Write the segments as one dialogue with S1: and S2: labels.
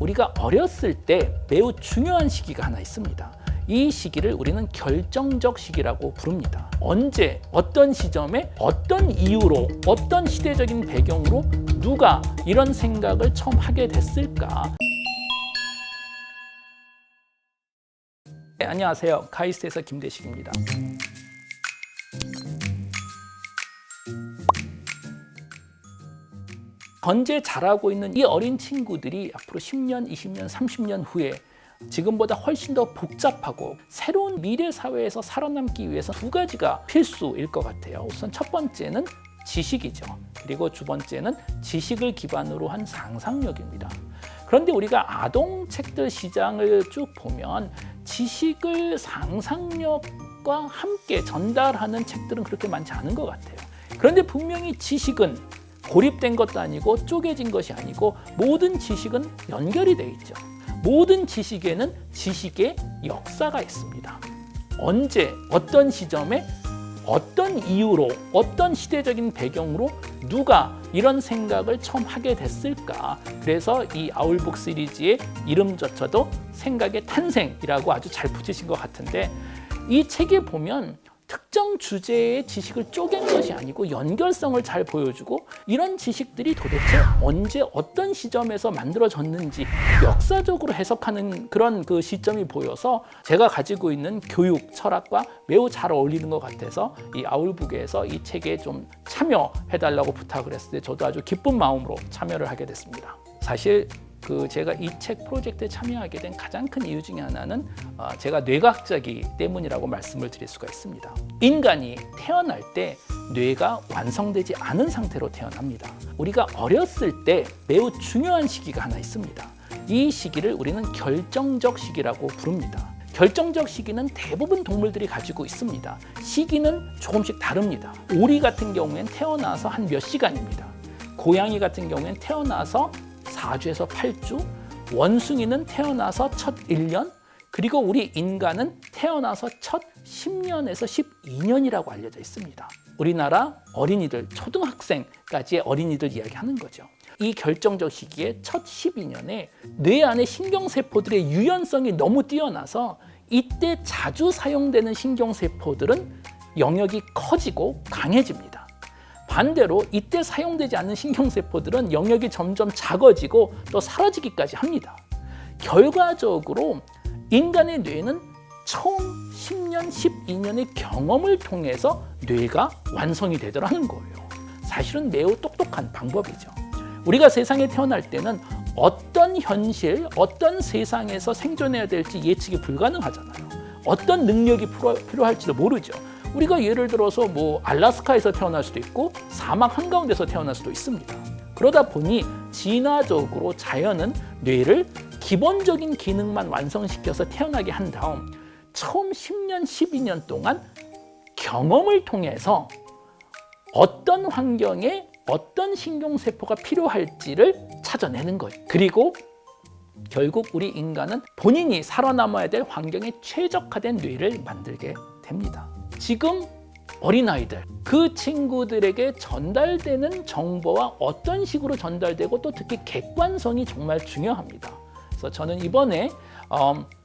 S1: 우리가 어렸을 때 매우 중요한 시기가 하나 있습니다. 이 시기를 우리는 결정적 시기라고 부릅니다. 언제, 어떤 시점에, 어떤 이유로, 어떤 시대적인 배경으로 누가 이런 생각을 처음 하게 됐을까? 네, 안녕하세요. 카이스트에서 김대식입니다. 현재 자라고 있는 이 어린 친구들이 앞으로 10년, 20년, 30년 후에 지금보다 훨씬 더 복잡하고 새로운 미래 사회에서 살아남기 위해서 두 가지가 필수일 것 같아요. 우선 첫 번째는 지식이죠. 그리고 두 번째는 지식을 기반으로 한 상상력입니다. 그런데 우리가 아동 책들 시장을 쭉 보면 지식을 상상력과 함께 전달하는 책들은 그렇게 많지 않은 것 같아요. 그런데 분명히 지식은 고립된 것도 아니고 쪼개진 것이 아니고 모든 지식은 연결이 돼 있죠. 모든 지식에는 지식의 역사가 있습니다. 언제, 어떤 시점에, 어떤 이유로, 어떤 시대적인 배경으로 누가 이런 생각을 처음 하게 됐을까? 그래서 이 아울북 시리즈의 이름조차도 생각의 탄생이라고 아주 잘 붙이신 것 같은데, 이 책에 보면 특정 주제의 지식을 쪼갠 것이 아니고 연결성을 잘 보여주고 이런 지식들이 도대체 언제 어떤 시점에서 만들어졌는지 역사적으로 해석하는 그런 그 시점이 보여서 제가 가지고 있는 교육 철학과 매우 잘 어울리는 것 같아서 이 아울북에서 이 책에 좀 참여해달라고 부탁을 했을 때 저도 아주 기쁜 마음으로 참여를 하게 됐습니다. 사실 제가 이 책 프로젝트에 참여하게 된 가장 큰 이유 중에 하나는 제가 뇌과학자이기 때문이라고 말씀을 드릴 수가 있습니다. 인간이 태어날 때 뇌가 완성되지 않은 상태로 태어납니다. 우리가 어렸을 때 매우 중요한 시기가 하나 있습니다. 이 시기를 우리는 결정적 시기라고 부릅니다. 결정적 시기는 대부분 동물들이 가지고 있습니다. 시기는 조금씩 다릅니다. 오리 같은 경우엔 태어나서 한 몇 시간입니다. 고양이 같은 경우엔 태어나서 4주에서 8주, 원숭이는 태어나서 첫 1년, 그리고 우리 인간은 태어나서 첫 10년에서 12년이라고 알려져 있습니다. 우리나라 어린이들, 초등학생까지의 어린이들 이야기하는 거죠. 이 결정적 시기에 첫 12년에 뇌 안의 신경세포들의 유연성이 너무 뛰어나서 이때 자주 사용되는 신경세포들은 영역이 커지고 강해집니다. 반대로 이때 사용되지 않는 신경세포들은 영역이 점점 작아지고 또 사라지기까지 합니다. 결과적으로 인간의 뇌는 처음 10년, 12년의 경험을 통해서 뇌가 완성이 되더라는 거예요. 사실은 매우 똑똑한 방법이죠. 우리가 세상에 태어날 때는 어떤 현실, 어떤 세상에서 생존해야 될지 예측이 불가능하잖아요. 어떤 능력이 필요할지도 모르죠. 우리가 예를 들어서 알라스카에서 태어날 수도 있고 사막 한가운데서 태어날 수도 있습니다. 그러다 보니 진화적으로 자연은 뇌를 기본적인 기능만 완성시켜서 태어나게 한 다음 처음 10년, 12년 동안 경험을 통해서 어떤 환경에 어떤 신경세포가 필요할지를 찾아내는 거예요. 그리고 결국 우리 인간은 본인이 살아남아야 될 환경에 최적화된 뇌를 만들게 됩니다. 지금 어린아이들, 그 친구들에게 전달되는 정보와 어떤 식으로 전달되고 또 특히 객관성이 정말 중요합니다. 그래서 저는 이번에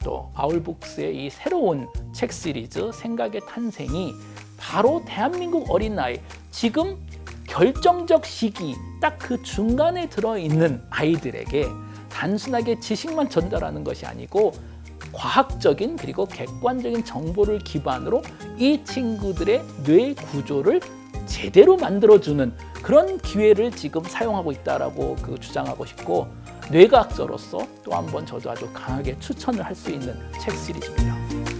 S1: 또 아울북스의 이 새로운 책 시리즈 생각의 탄생이 바로 대한민국 어린아이, 지금 결정적 시기 딱 그 중간에 들어있는 아이들에게 단순하게 지식만 전달하는 것이 아니고 과학적인 그리고 객관적인 정보를 기반으로 이 친구들의 뇌 구조를 제대로 만들어주는 그런 기회를 지금 사용하고 있다라고 주장하고 싶고, 뇌과학자로서 또 한 번 저도 아주 강하게 추천을 할 수 있는 책 시리즈입니다.